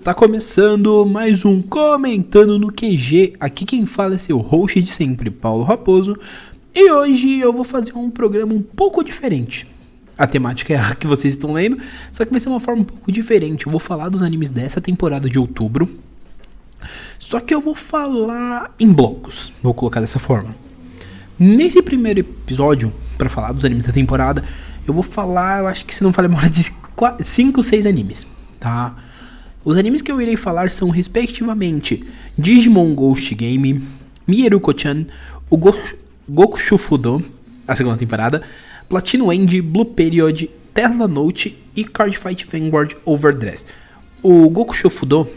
Está começando mais um Comentando no QG. Aqui quem fala é seu host de sempre, Paulo Raposo. E hoje eu vou fazer um programa um pouco diferente. A temática é a que vocês estão lendo, só que vai ser uma forma um pouco diferente. Eu vou falar dos animes dessa temporada de outubro, só que eu vou falar em blocos, vou colocar dessa forma. Nesse primeiro episódio, para falar dos animes da temporada, eu vou falar, eu acho que se não falei mais de 5 ou 6 animes, tá? Os animes que eu irei falar são respectivamente Digimon Ghost Game, Mieruko-chan, o Goku Shufudo, a segunda temporada, Platinum End, Blue Period, Tesla Note e Card Fight Vanguard Overdress. O Goku Shufudo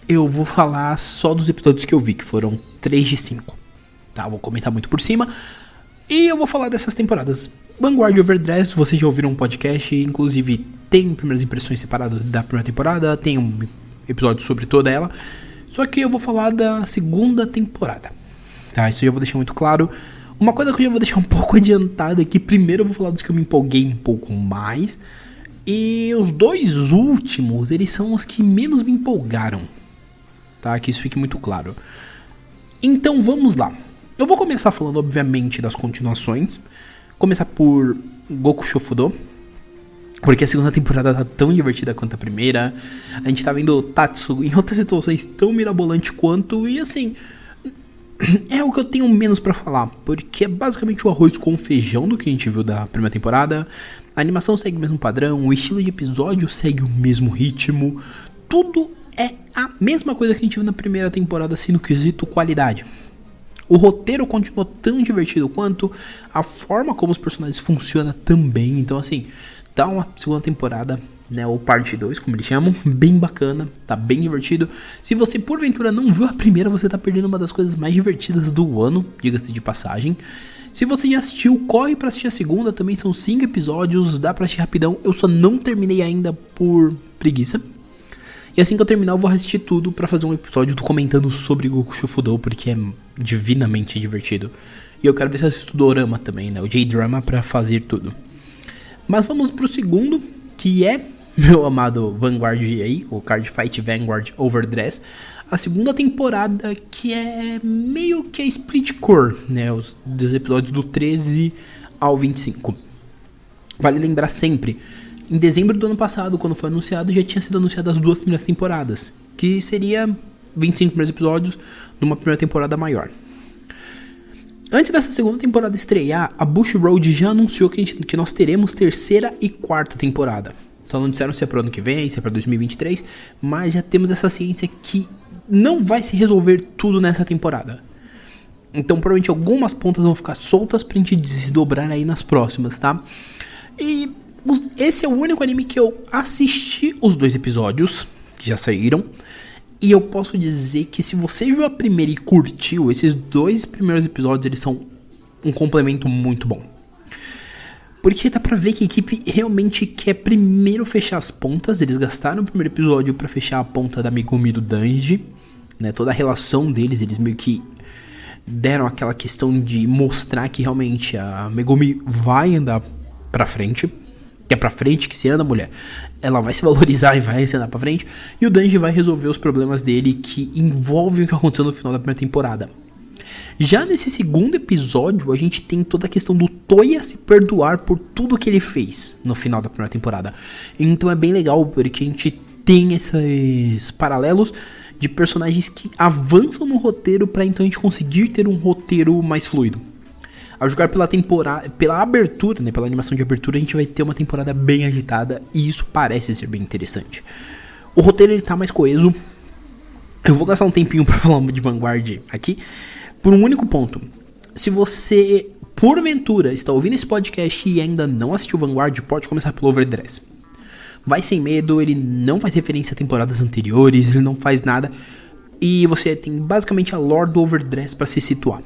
eu vou falar só dos episódios que eu vi, que foram 3 de 5. Tá, vou comentar muito por cima. E eu vou falar dessas temporadas. Vanguard Overdress, vocês já ouviram um podcast, inclusive tem primeiras impressões separadas da primeira temporada, tem um episódio sobre toda ela. Só que eu vou falar da segunda temporada. Tá, isso eu já vou deixar muito claro. Uma coisa que eu já vou deixar um pouco adiantada aqui, primeiro eu vou falar dos que eu me empolguei um pouco mais. E os dois últimos, eles são os que menos me empolgaram. Tá, que isso fique muito claro. Então vamos lá. Eu vou começar falando, obviamente, das continuações. Começar por Goku Shufudo, porque a segunda temporada tá tão divertida quanto a primeira. A gente tá vendo o Tatsu em outras situações tão mirabolante quanto. E assim, é o que eu tenho menos pra falar, porque é basicamente o arroz com feijão do que a gente viu da primeira temporada. A animação segue o mesmo padrão, o estilo de episódio segue o mesmo ritmo. Tudo é a mesma coisa que a gente viu na primeira temporada, assim, no quesito qualidade. O roteiro continua tão divertido quanto, a forma como os personagens funcionam também. Então assim, tá uma segunda temporada, né, ou parte 2, como eles chamam, bem bacana, tá bem divertido. Se você porventura não viu a primeira, você tá perdendo uma das coisas mais divertidas do ano, diga-se de passagem. Se você já assistiu, corre pra assistir a segunda, também são 5 episódios, dá pra assistir rapidão. Eu só não terminei ainda por preguiça. E assim que eu terminar eu vou assistir tudo pra fazer um episódio comentando sobre Goku Shufudo, porque é divinamente divertido. E eu quero ver se eu assisto o Dorama também, né, o J-Drama, pra fazer tudo. Mas vamos pro segundo, que é meu amado Vanguard aí, o Card Fight Vanguard Overdress. A segunda temporada, que é meio que a split core, né, os episódios do 13 ao 25. Vale lembrar sempre, em dezembro do ano passado, quando foi anunciado, já tinha sido anunciado as 2 primeiras temporadas, que seria 25 primeiros episódios de uma primeira temporada maior. Antes dessa segunda temporada estrear, a Bushiroad já anunciou que nós teremos terceira e quarta temporada. Então não disseram se é para o ano que vem, se é para 2023, mas já temos essa ciência que não vai se resolver tudo nessa temporada. Então provavelmente algumas pontas vão ficar soltas pra gente desdobrar aí nas próximas, tá? E esse é o único anime que eu assisti os 2 episódios que já saíram. E eu posso dizer que se você viu a primeira e curtiu, esses 2 primeiros episódios, eles são um complemento muito bom. Porque dá pra ver que a equipe realmente quer primeiro fechar as pontas. Eles gastaram o primeiro episódio pra fechar a ponta da Megumi e do Danji, né? Toda a relação deles, eles meio que deram aquela questão de mostrar que realmente a Megumi vai andar pra frente. Que é pra frente que se anda, mulher. Ela vai se valorizar e vai se andar pra frente. E o Danji vai resolver os problemas dele que envolvem o que aconteceu no final da primeira temporada. Já nesse segundo episódio, a gente tem toda a questão do Toya se perdoar por tudo que ele fez no final da primeira temporada. Então é bem legal, porque a gente tem esses paralelos de personagens que avançam no roteiro pra então a gente conseguir ter um roteiro mais fluido. Ao jogar pela temporada, pela abertura, né, pela animação de abertura, a gente vai ter uma temporada bem agitada e isso parece ser bem interessante. O roteiro ele tá mais coeso. Eu vou gastar um tempinho pra falar de Vanguard aqui, por um único ponto. Se você, porventura, está ouvindo esse podcast e ainda não assistiu Vanguard, pode começar pelo Overdress. Vai sem medo, ele não faz referência a temporadas anteriores, ele não faz nada. E você tem basicamente a lore do Overdress pra se situar.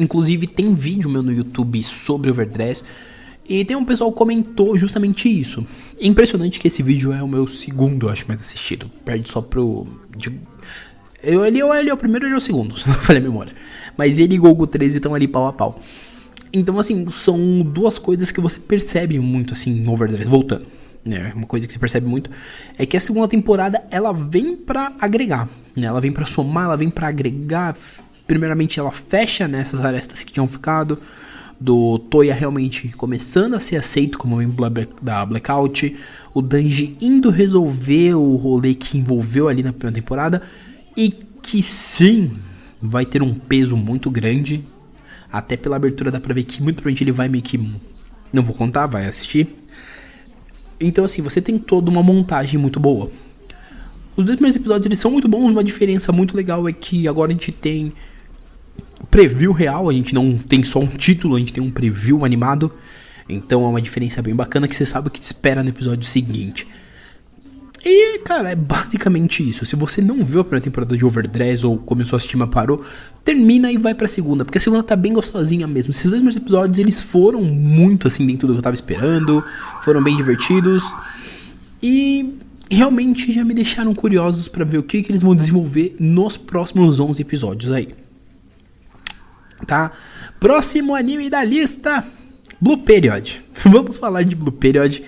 Inclusive tem vídeo meu no YouTube sobre Overdress. E tem um pessoal que comentou justamente isso. É impressionante que esse vídeo é o meu segundo, eu acho, mais assistido. Perde só pro... Ele é o primeiro e ele é o segundo, se não falei a memória. Mas ele e Goku 13 estão ali pau a pau. Então assim, são 2 coisas que você percebe muito assim em Overdress. Voltando. né, uma coisa que se percebe muito, é que a segunda temporada, ela vem pra agregar, né, ela vem pra somar, ela vem pra agregar. Primeiramente ela fecha nessas arestas que tinham ficado, do Toya realmente começando a ser aceito como membro da Blackout, o Danji indo resolver o rolê que envolveu ali na primeira temporada, e que sim, vai ter um peso muito grande, até pela abertura dá pra ver que muito provavelmente ele vai meio que, não vou contar, vai assistir. Então assim, você tem toda uma montagem muito boa. Os 2 primeiros episódios eles são muito bons, uma diferença muito legal é que agora a gente tem preview real, a gente não tem só um título, a gente tem um preview animado. Então é uma diferença bem bacana que você sabe o que te espera no episódio seguinte. E, cara, é basicamente isso. Se você não viu a primeira temporada de Overdress ou começou a assistir, mas parou, termina e vai pra segunda, porque a segunda tá bem gostosinha mesmo. Esses 2 primeiros episódios, eles foram muito, assim, dentro do que eu tava esperando, foram bem divertidos, e realmente já me deixaram curiosos pra ver o que eles vão desenvolver nos próximos 11 episódios aí. Tá? Próximo anime da lista, Blue Period. Vamos falar de Blue Period,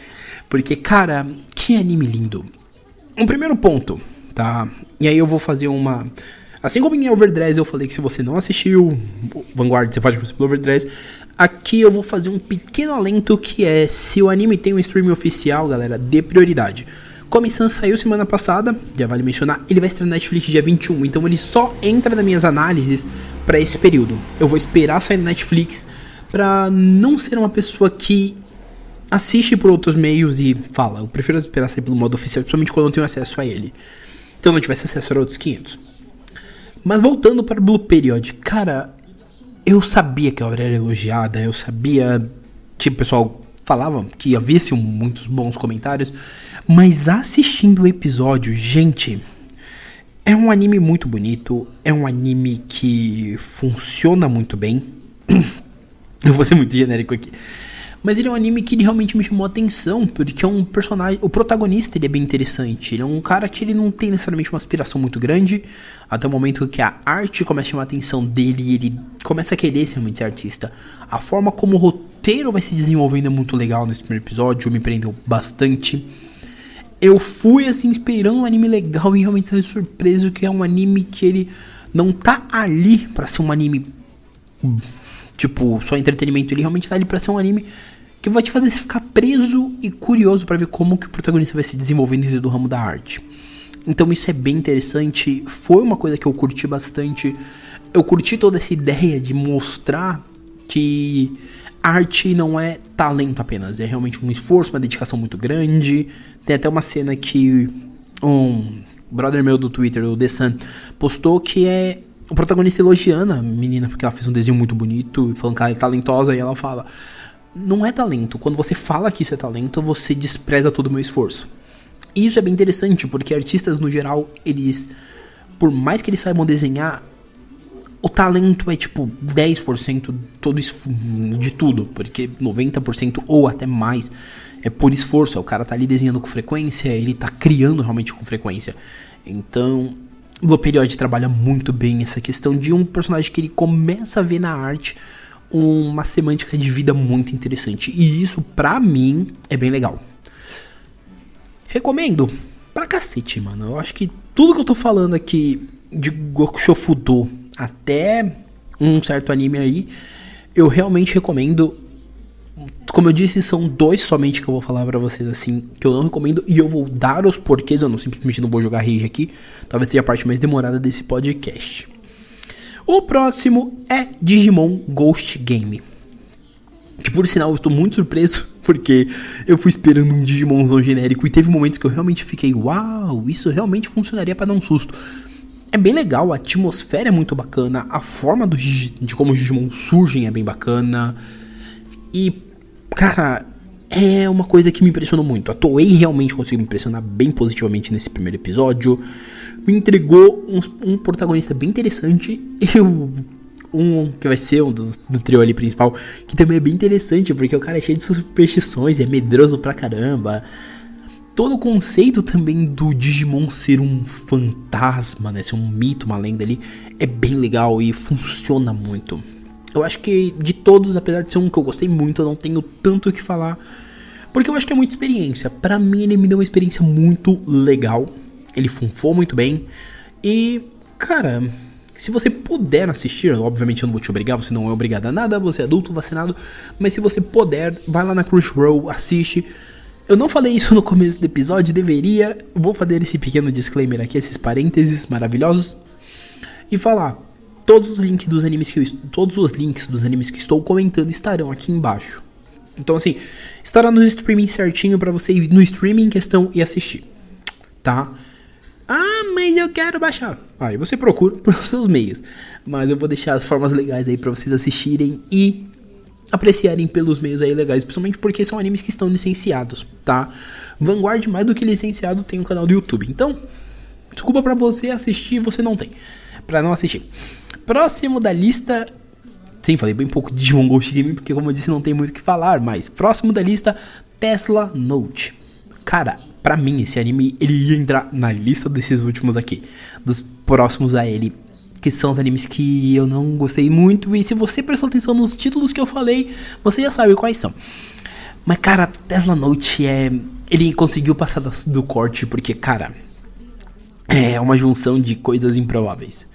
porque, cara, que anime lindo. Um primeiro ponto, tá? E aí eu vou fazer uma... Assim como em Overdress eu falei que se você não assistiu Vanguard, você pode passar pelo Overdress. Aqui eu vou fazer um pequeno alento que é: se o anime tem um stream oficial, galera, dê prioridade. Komi-san saiu semana passada, já vale mencionar, ele vai estrear na Netflix dia 21, então ele só entra nas minhas análises pra esse período. Eu vou esperar sair na Netflix pra não ser uma pessoa que assiste por outros meios e fala, eu prefiro esperar sair pelo modo oficial, principalmente quando eu não tenho acesso a ele. Então não tivesse acesso a outros 500. Mas voltando para Blue Period, cara, eu sabia que a obra era elogiada, eu sabia que o pessoal falava que havia muitos bons comentários, mas assistindo o episódio, gente, é um anime muito bonito, é um anime que funciona muito bem. Eu vou ser muito genérico aqui. Mas ele é um anime que realmente me chamou a atenção, porque é um personagem... O protagonista, ele é bem interessante. Ele é um cara que ele não tem necessariamente uma aspiração muito grande, até o momento que a arte começa a chamar a atenção dele e ele começa a querer realmente ser artista. A forma como o roteiro vai se desenvolvendo é muito legal nesse primeiro episódio, me prendeu bastante. Eu fui, assim, esperando um anime legal e realmente saí surpreso que é um anime que ele não tá ali pra ser um anime... tipo, só entretenimento. Ele realmente tá ali pra ser um anime que vai te fazer ficar preso e curioso pra ver como que o protagonista vai se desenvolvendo dentro do ramo da arte. Então isso é bem interessante, foi uma coisa que eu curti bastante. Eu curti toda essa ideia de mostrar que arte não é talento apenas, é realmente um esforço, uma dedicação muito grande. Tem até uma cena que um brother meu do Twitter, o The Sun, postou que é o protagonista elogiando a menina porque ela fez um desenho muito bonito e falando que ela é talentosa, e ela fala: não é talento, quando você fala que isso é talento, você despreza todo o meu esforço. E isso é bem interessante, porque artistas no geral, eles, por mais que eles saibam desenhar, o talento é tipo 10% de tudo, porque 90% ou até mais é por esforço. O cara tá ali desenhando com frequência, ele tá criando realmente com frequência. Então Blue Period trabalha muito bem essa questão de um personagem que ele começa a ver na arte uma semântica de vida muito interessante. E isso, pra mim, é bem legal. Recomendo pra cacete, mano. Eu acho que tudo que eu tô falando aqui, de Gokushofudo até um certo anime aí, eu realmente recomendo. Como eu disse, são 2 somente que eu vou falar pra vocês, assim, que eu não recomendo, e eu vou dar os porquês. Eu simplesmente não vou jogar rage aqui. Talvez seja a parte mais demorada desse podcast. O próximo é Digimon Ghost Game, que por sinal eu estou muito surpreso, porque eu fui esperando um Digimonzão genérico e teve momentos que eu realmente fiquei: uau, isso realmente funcionaria pra dar um susto. É bem legal, a atmosfera é muito bacana, a forma de como os Digimon surgem é bem bacana. E, cara, é uma coisa que me impressionou muito. A Toei realmente conseguiu me impressionar bem positivamente nesse primeiro episódio. Me entregou um protagonista bem interessante. E um que vai ser do trio ali principal, que também é bem interessante, porque o cara é cheio de superstições, é medroso pra caramba. Todo o conceito também do Digimon ser um fantasma, né, ser um mito, uma lenda ali, é bem legal e funciona muito. Eu acho que de todos, apesar de ser um que eu gostei muito, eu não tenho tanto o que falar, Porque eu acho que é muita experiência. Pra mim, ele me deu uma experiência muito legal. Ele funfou muito bem. E, cara, se você puder assistir, obviamente eu não vou te obrigar, você não é obrigado a nada, você é adulto, vacinado. Mas se você puder, vai lá na Crunchyroll, assiste. Eu não falei isso no começo do episódio, deveria. Vou fazer esse pequeno disclaimer aqui, esses parênteses maravilhosos. E falar, todos os links dos animes que estou comentando estarão aqui embaixo. Então assim, estará no streaming certinho pra você ir no streaming em questão e assistir, tá? Ah, mas eu quero baixar. Aí você procura por seus meios. Mas eu vou deixar as formas legais aí pra vocês assistirem e apreciarem pelos meios aí legais. Principalmente porque são animes que estão licenciados, tá? Vanguard, mais do que licenciado, tem um canal do YouTube. Então, desculpa pra você assistir, você não tem. Pra não assistir. Próximo da lista... Sim, falei bem pouco de Digimon Ghost Game, porque como eu disse, não tem muito o que falar. Mas, próximo da lista, Tesla Note. Cara, pra mim, esse anime, ele ia entrar na lista desses últimos aqui. Dos próximos a ele. Que são os animes que eu não gostei muito. E se você prestou atenção nos títulos que eu falei, você já sabe quais são. Mas, cara, Tesla Note ele conseguiu passar do corte, porque, cara... É uma junção de coisas improváveis.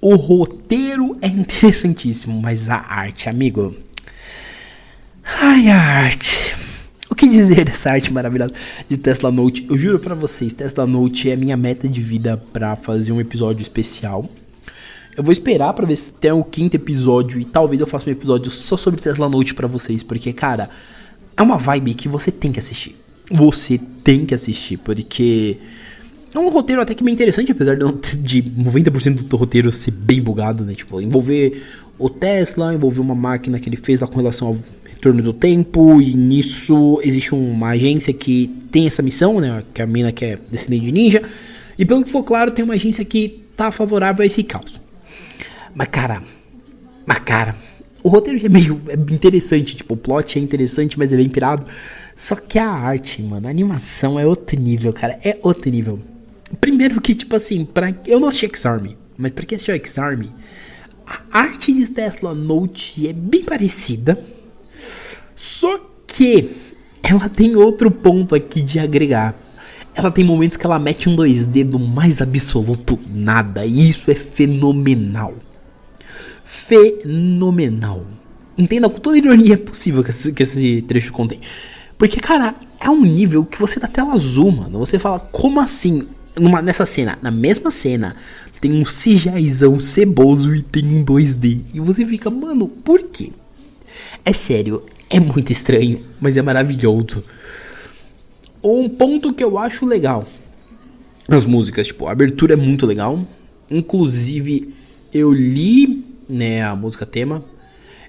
O roteiro é interessantíssimo, mas a arte, amigo... Ai, a arte... O que dizer dessa arte maravilhosa de Tesla Note? Eu juro pra vocês, Tesla Note é a minha meta de vida pra fazer um episódio especial. Eu vou esperar pra ver se tem o 5º episódio e talvez eu faça um episódio só sobre Tesla Note pra vocês. Porque, cara, é uma vibe que você tem que assistir. Você tem que assistir, porque... É um roteiro até que bem interessante, apesar de 90% do roteiro ser bem bugado, né? Tipo, envolver o Tesla, envolver uma máquina que ele fez lá com relação ao retorno do tempo. E nisso existe uma agência que tem essa missão, né? Que a mina que é descendente de ninja. E pelo que for claro, tem uma agência que tá favorável a esse caos. Mas cara, o roteiro já é interessante. Tipo, o plot é interessante, mas é bem pirado. Só que a arte, mano, a animação é outro nível, cara. É outro nível. Primeiro que, tipo assim, eu não assisti X-Army, mas pra quem assistiu X-Army, a arte de Tesla Note é bem parecida, só que ela tem outro ponto aqui de agregar. Ela tem momentos que ela mete um 2D do mais absoluto nada, e isso é fenomenal. Fenomenal. Entenda com toda a ironia possível que esse trecho contém. Porque, cara, é um nível que você dá tela azul, mano. Você fala, como assim? Nessa cena, na mesma cena, tem um CGIzão ceboso e tem um 2D. E você fica, mano, por quê? É sério, é muito estranho, mas é maravilhoso. Um ponto que eu acho legal, as músicas, tipo, a abertura é muito legal. Inclusive, eu li, né, a música tema.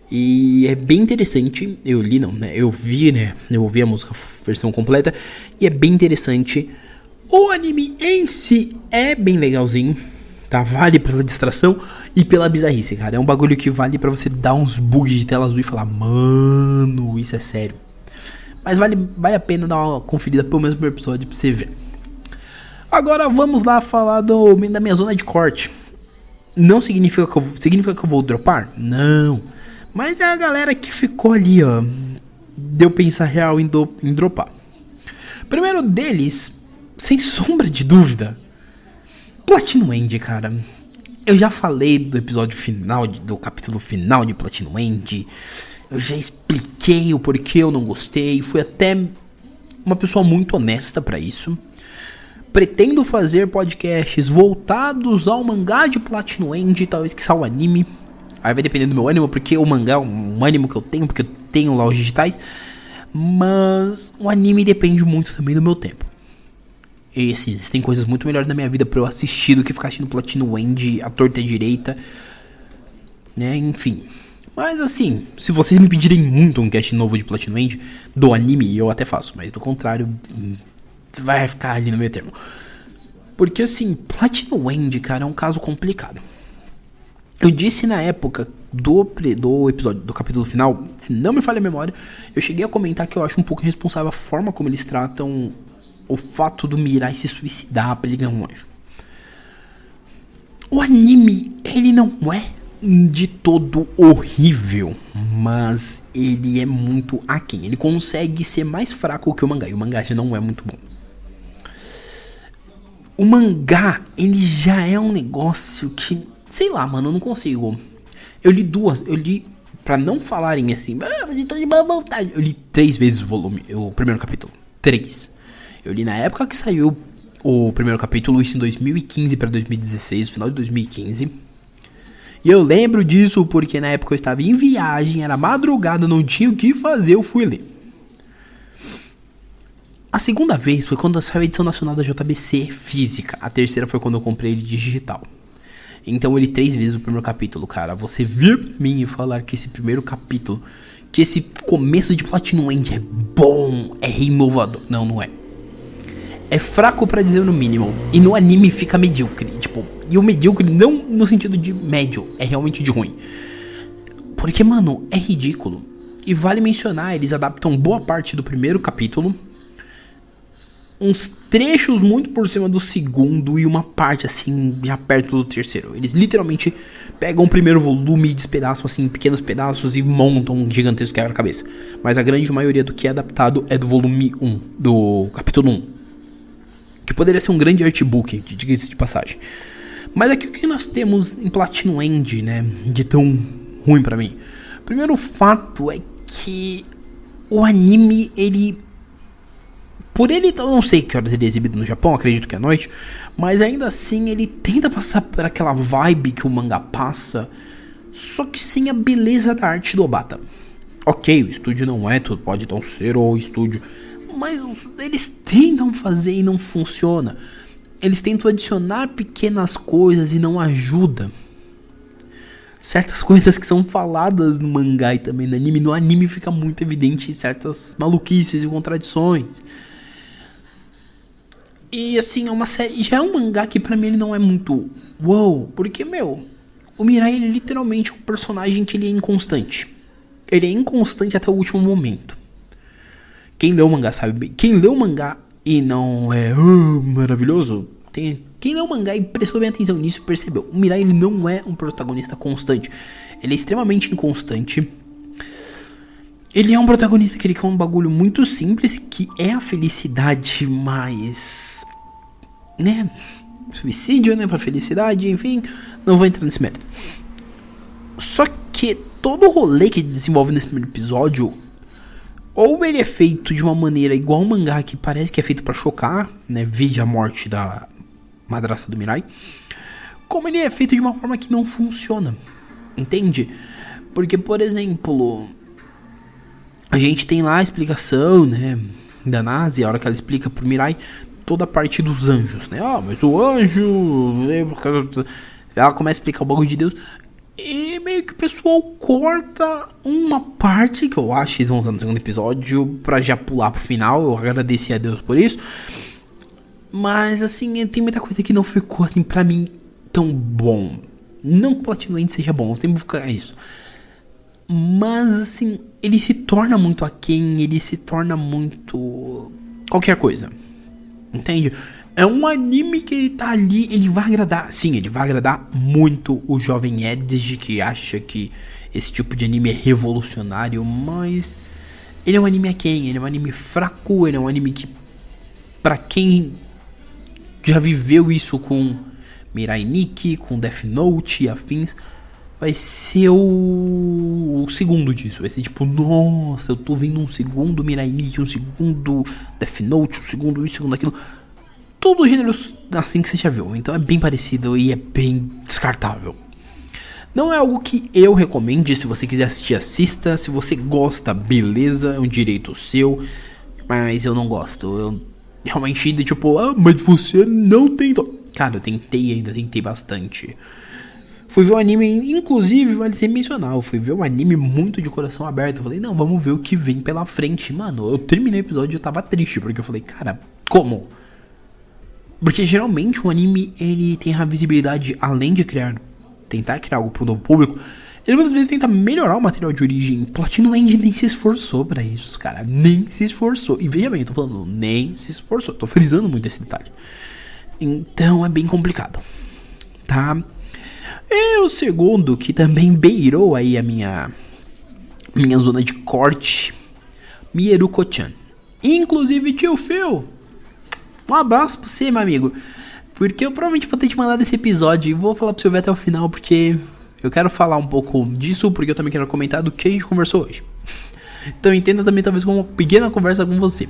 E é bem interessante. Eu li não, né? Eu ouvi a música versão completa. E é bem interessante. O anime em si é bem legalzinho, tá? Vale pela distração e pela bizarrice, cara. É um bagulho que vale pra você dar uns bugs de tela azul e falar, mano, isso é sério. Mas vale a pena dar uma conferida pelo menos no episódio pra você ver. Agora vamos lá falar da minha zona de corte. Não significa que eu vou dropar? Não. Mas é a galera que ficou ali, ó. Deu pensar real em dropar. Primeiro deles, sem sombra de dúvida, Platinum End, cara. Eu já falei do episódio final, do capítulo final de Platinum End. Eu já expliquei o porquê eu não gostei. Fui até uma pessoa muito honesta pra isso. Pretendo fazer podcasts voltados ao mangá de Platinum End, talvez que saia o anime. Aí vai depender do meu ânimo, porque o mangá é um ânimo que eu tenho, porque eu tenho lá os digitais. Mas o anime depende muito também do meu tempo. E assim, tem coisas muito melhores na minha vida pra eu assistir do que ficar assistindo Platinum End à torta e à direita, né, enfim. Mas assim, se vocês me pedirem muito um cast novo de Platinum End, do anime, eu até faço. Mas do contrário, vai ficar ali no meio termo. Porque assim, Platinum End, cara, é um caso complicado. Eu disse na época do episódio, do capítulo final, se não me falha a memória, eu cheguei a comentar que eu acho um pouco irresponsável a forma como eles tratam o fato do Mirai se suicidar pra ele ganhar um anjo. O anime, ele não é de todo horrível, mas ele é muito aquém. Ele consegue ser mais fraco que o mangá, e o mangá já não é muito bom. O mangá, ele já é um negócio que, sei lá, mano, eu não consigo. Eu li, pra não falarem assim, mas então de boa vontade. Eu li 3 vezes o primeiro capítulo. 3. Eu li na época que saiu o primeiro capítulo, isso em 2015 pra 2016, final de 2015. E eu lembro disso porque na época eu estava em viagem, era madrugada, não tinha o que fazer, eu fui ler. A segunda vez foi quando saiu a edição nacional da JBC física. A terceira foi quando eu comprei ele digital. Então eu li 3 vezes o primeiro capítulo, cara. Você vir pra mim e falar que esse primeiro capítulo, que esse começo de Platinum End é bom, é inovador. Não, não é. É fraco pra dizer no mínimo. E no anime fica medíocre. Tipo, e o medíocre não no sentido de médio, é realmente de ruim. Porque, mano, é ridículo. E vale mencionar, eles adaptam boa parte do primeiro capítulo, uns trechos muito por cima do segundo e uma parte assim, já perto do terceiro. Eles literalmente pegam o primeiro volume e despedaçam assim em pequenos pedaços e montam um gigantesco quebra-cabeça. Mas a grande maioria do que é adaptado é do volume 1, do capítulo 1. Que poderia ser um grande artbook, diga-se de passagem. Mas aqui o que nós temos em Platinum End, né, de tão ruim pra mim? Primeiro fato é que o anime, ele... Por ele, eu não sei que horas ele é exibido no Japão, acredito que é à noite, mas ainda assim ele tenta passar por aquela vibe que o mangá passa, só que sem a beleza da arte do Obata. Ok, o estúdio não é tudo, pode não ser o estúdio, mas eles tentam fazer e não funciona. Eles tentam adicionar pequenas coisas e não ajuda. Certas coisas que são faladas no mangá e também no anime, fica muito evidente certas maluquices e contradições. E assim, é uma série, já é um mangá que pra mim ele não é muito wow, porque, meu, o Mirai ele é literalmente um personagem que ele é inconstante. Ele é inconstante até o último momento. Quem leu o mangá sabe bem. Quem leu o mangá e não é maravilhoso, quem leu o mangá e prestou bem atenção nisso percebeu. O Mirai ele não é um protagonista constante. Ele é extremamente inconstante. Ele é um protagonista que ele quer um bagulho muito simples, que é a felicidade, mas... né? Suicídio, né? Pra felicidade, enfim. Não vou entrar nesse mérito. Só que todo o rolê que ele desenvolve nesse primeiro episódio, ou ele é feito de uma maneira igual ao mangá, que parece que é feito pra chocar, né? Vide a morte da madrasta do Mirai. Como ele é feito de uma forma que não funciona. Entende? Porque, por exemplo... a gente tem lá a explicação, né, da Nazi, a hora que ela explica pro Mirai toda a parte dos anjos, né? Ah, mas o anjo... ela começa a explicar o bagulho de Deus. E meio que o pessoal corta uma parte que eu acho que eles vão usar no segundo episódio pra já pular pro final. Eu agradeci a Deus por isso. Mas assim, tem muita coisa que não ficou assim pra mim tão bom. Não que o Platinum End seja bom, eu sempre vou ficar isso. Mas assim, ele se torna muito aquém, ele se torna muito... qualquer coisa. Entende? É um anime que ele tá ali, ele vai agradar... sim, ele vai agradar muito o jovem Edge, que acha que esse tipo de anime é revolucionário, mas... ele é um anime aquém, ele é um anime fraco, ele é um anime que... pra quem já viveu isso com Mirai Nikki, com Death Note e afins... vai ser o segundo disso. Vai ser tipo, nossa, eu tô vendo um segundo Mirai Nikki, um segundo Death Note, um segundo isso, um segundo aquilo. Todos os gêneros assim que você já viu. Então é bem parecido e é bem descartável. Não é algo que eu recomende. Se você quiser assistir, assista. Se você gosta, beleza, é um direito seu. Mas eu não gosto. Eu realmente ainda tipo, mas você não tem... cara, eu tentei bastante. Fui ver o anime, inclusive, vale ser mencionar, eu fui ver um anime muito de coração aberto. Eu falei, não, vamos ver o que vem pela frente. Mano, eu terminei o episódio e eu tava triste, porque eu falei, cara, como? Porque geralmente um anime, ele tem a visibilidade, além de tentar criar algo pro novo público, ele muitas vezes tenta melhorar o material de origem. Platinum End nem se esforçou pra isso, cara, nem se esforçou. E veja bem, eu tô falando, nem se esforçou, tô frisando muito esse detalhe. Então é bem complicado, tá? E o segundo, que também beirou aí a minha zona de corte, Mieruko-chan. Inclusive, tio Phil, um abraço pra você, meu amigo. Porque eu provavelmente vou ter te mandado esse episódio e vou falar pra você ver até o final, porque eu quero falar um pouco disso, porque eu também quero comentar do que a gente conversou hoje. Então entenda também, talvez, como uma pequena conversa com você.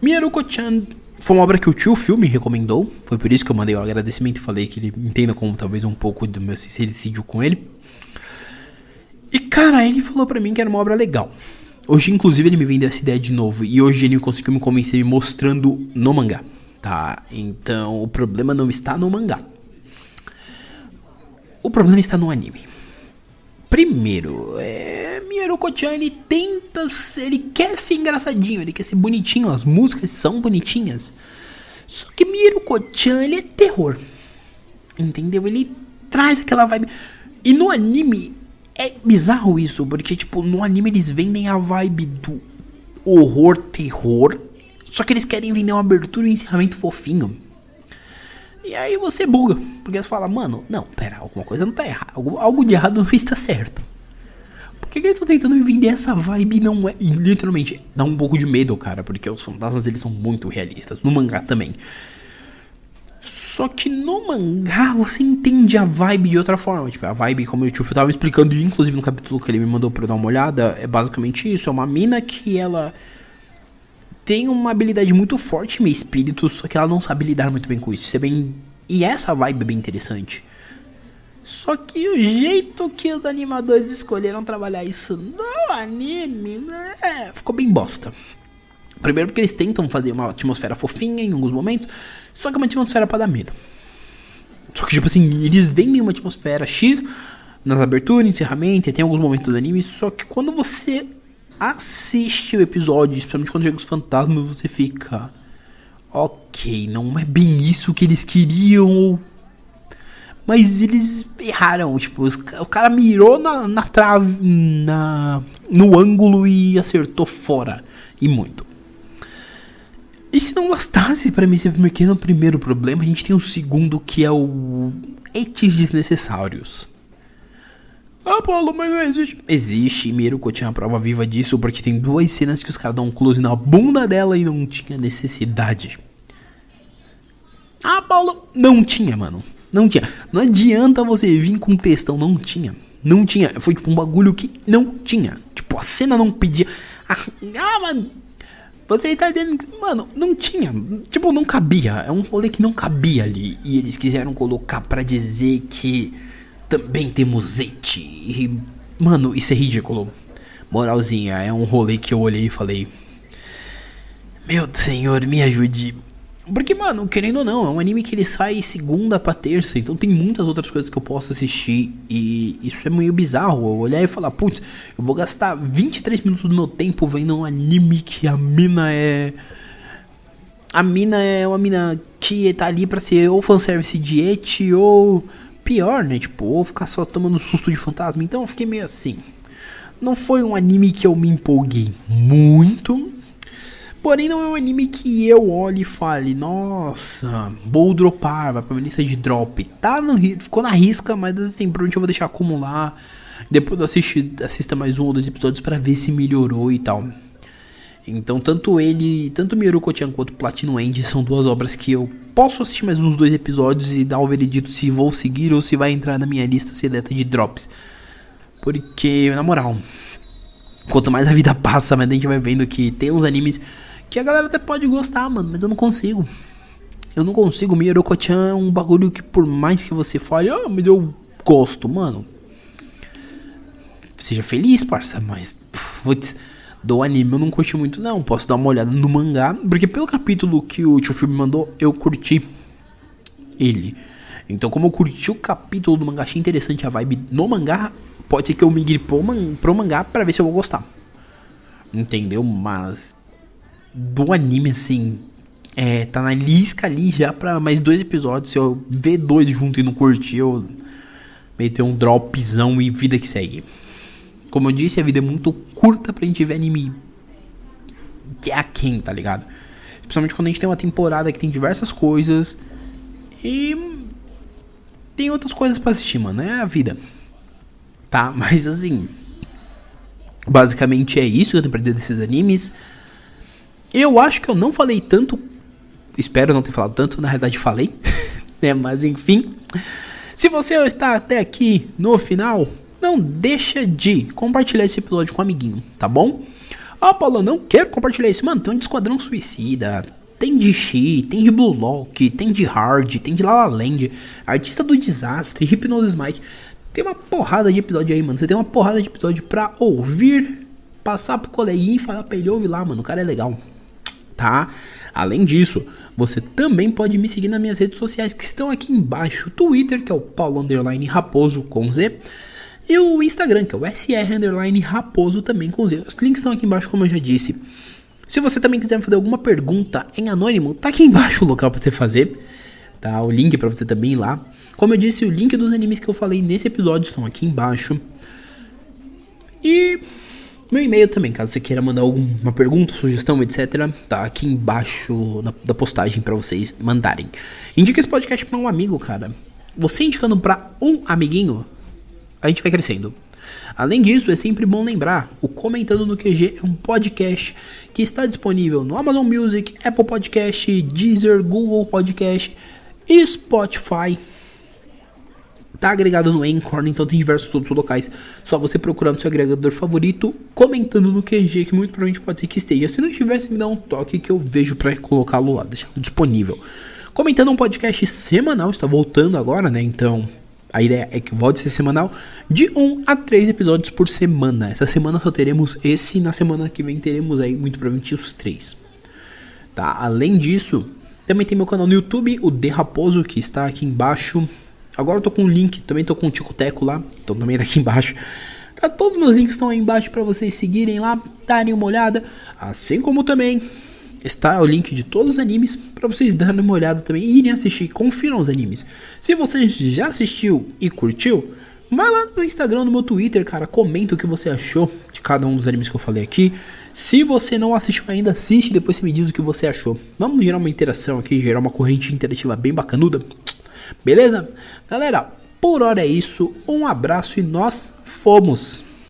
Mieruko-chan foi uma obra que o tio Phil me recomendou. Foi por isso que eu mandei o agradecimento e falei que ele entenda como talvez um pouco do meu sincericídio com ele. E cara, ele falou pra mim que era uma obra legal. Hoje, inclusive, ele me vendeu essa ideia de novo. E hoje ele conseguiu me convencer me mostrando no mangá. Tá? Então o problema não está no mangá. O problema está no anime. Primeiro, Mieruko-chan, ele quer ser engraçadinho, ele quer ser bonitinho, as músicas são bonitinhas. Só que Mieruko-chan, ele é terror. Entendeu? Ele traz aquela vibe. E no anime, é bizarro isso, porque tipo, no anime eles vendem a vibe do horror, terror. Só que eles querem vender uma abertura e um encerramento fofinho. E aí você buga, porque você fala, mano, não, pera, alguma coisa não tá errada, algo de errado não está certo. Por que eles estão tentando me vender essa vibe e não é? E literalmente, dá um pouco de medo, cara, porque os fantasmas deles são muito realistas, no mangá também. Só que no mangá você entende a vibe de outra forma, tipo, a vibe como o tio tava me explicando, inclusive no capítulo que ele me mandou pra eu dar uma olhada, é basicamente isso, é uma mina que ela tem uma habilidade muito forte em meio espírito, só que ela não sabe lidar muito bem com isso. Isso é bem... E essa vibe é bem interessante. Só que o jeito que os animadores escolheram trabalhar isso no anime, ficou bem bosta. Primeiro porque eles tentam fazer uma atmosfera fofinha em alguns momentos, só que é uma atmosfera pra dar medo. Só que tipo assim, eles vendem uma atmosfera X nas aberturas, encerramento, e tem alguns momentos do anime, só que quando você assiste o episódio, especialmente quando chega os fantasmas, você fica, ok, não é bem isso que eles queriam, mas eles erraram, tipo, o cara mirou na trave, no ângulo e acertou fora, e muito. E se não bastasse pra mim esse pequeno primeiro problema, a gente tem um segundo, que é o etes desnecessários. Ah, Paulo, mas não existe. Existe, Mieruko-chan é a prova viva disso, porque tem duas cenas que os caras dão um close na bunda dela e não tinha necessidade. Ah, Paulo, não tinha, mano. Não tinha. Não adianta você vir com textão, não tinha. Não tinha. Foi tipo um bagulho que não tinha. Tipo, a cena não pedia. Ah, mano. Você tá dizendo que, mano, não tinha. Tipo, não cabia. É um rolê que não cabia ali. E eles quiseram colocar pra dizer que também temos eti. E, mano, isso é ridículo. Moralzinha, é um rolê que eu olhei e falei, meu senhor, me ajude. Porque, mano, querendo ou não, é um anime que ele sai segunda pra terça, então tem muitas outras coisas que eu posso assistir. E isso é meio bizarro. Eu olhar e falar, putz, eu vou gastar 23 minutos do meu tempo vendo um anime que a mina é uma mina que tá ali pra ser ou fanservice de eti ou pior, né? Tipo, ou ficar só tomando susto de fantasma. Então eu fiquei meio assim. Não foi um anime que eu me empolguei muito. Porém, não é um anime que eu olhe e fale, nossa, vou dropar, vai pra minha lista de drop. Tá ficou na risca, mas assim, provavelmente eu vou deixar acumular. Depois eu assista mais um ou dois episódios pra ver se melhorou e tal. Então, tanto Mieruko-chan quanto Platinum End são duas obras que eu posso assistir mais uns 2 episódios e dar o veredito se vou seguir ou se vai entrar na minha lista seleta de drops. Porque, na moral, quanto mais a vida passa, mais a gente vai vendo que tem uns animes que a galera até pode gostar, mano, mas eu não consigo. Mieruko-chan é um bagulho que por mais que você fale, mas eu gosto, mano. Seja feliz, parça, mas putz, do anime eu não curti muito não. Posso dar uma olhada no mangá, porque pelo capítulo que o tio Phil me mandou, eu curti ele. Então como eu curti o capítulo do mangá, achei interessante a vibe no mangá, pode ser que eu migre pro mangá pra ver se eu vou gostar. Entendeu? Mas do anime, assim, tá na lisca ali já pra mais 2 episódios. Se eu ver 2 junto e não curtir, eu meter um dropzão e vida que segue. Como eu disse, a vida é muito curta pra gente ver anime que é aquém, tá ligado? Principalmente quando a gente tem uma temporada que tem diversas coisas. E tem outras coisas pra assistir, mano, é a vida. Tá, mas assim, basicamente é isso que eu tenho pra dizer desses animes. Eu acho que eu não falei tanto, espero não ter falado tanto, na realidade falei, né, mas enfim. Se você está até aqui no final, não deixa de compartilhar esse episódio com um amiguinho, tá bom? Ah, Paulo, eu não quero compartilhar isso. Mano, tem um de Esquadrão Suicida, tem de She, tem de Blue Lock, tem de Hard, tem de La La Land, Artista do Desastre, Hypnosis Mike. Tem uma porrada de episódio aí, mano. Você tem uma porrada de episódio pra ouvir, passar pro coleguinha e falar pra ele ouvir lá, mano. O cara é legal, tá? Além disso, você também pode me seguir nas minhas redes sociais que estão aqui embaixo. Twitter, que é o Paulo_Raposo com Z. E o Instagram, que é o SR_Raposo também com Z. Os links estão aqui embaixo, como eu já disse. Se você também quiser me fazer alguma pergunta em anônimo, tá aqui embaixo o local pra você fazer. Tá? O link pra você também ir lá. Como eu disse, o link dos animes que eu falei nesse episódio estão aqui embaixo. E meu e-mail também, caso você queira mandar alguma pergunta, sugestão, etc. Tá aqui embaixo da postagem pra vocês mandarem. Indica esse podcast pra um amigo, cara. Você indicando pra um amiguinho, a gente vai crescendo. Além disso, é sempre bom lembrar, o Comentando no QG é um podcast que está disponível no Amazon Music, Apple Podcast, Deezer, Google Podcast e Spotify. Tá agregado no Anchor, então tem diversos outros locais. Só você procurar no seu agregador favorito, Comentando no QG, que muito provavelmente pode ser que esteja. Se não tivesse, me dá um toque que eu vejo pra colocá-lo lá, deixar disponível. Comentando um podcast semanal, está voltando agora, né? Então a ideia é que volte a ser semanal, de 1 a 3 episódios por semana. Essa semana só teremos esse, na semana que vem teremos aí muito provavelmente os 3. Tá? Além disso, também tem meu canal no YouTube, o The Raposo, que está aqui embaixo. Agora eu tô com um link, também tô com um Tico-Teco lá, então também tá aqui embaixo. Tá, todos os meus links estão aí embaixo para vocês seguirem lá, darem uma olhada. Assim como também está o link de todos os animes para vocês darem uma olhada também e irem assistir, confiram os animes. Se você já assistiu e curtiu, vai lá no Instagram, no meu Twitter, cara, comenta o que você achou de cada um dos animes que eu falei aqui. Se você não assistiu ainda, assiste, depois você me diz o que você achou. Vamos gerar uma interação aqui, gerar uma corrente interativa bem bacanuda. Beleza? Galera, por hora é isso. Um abraço e nós fomos!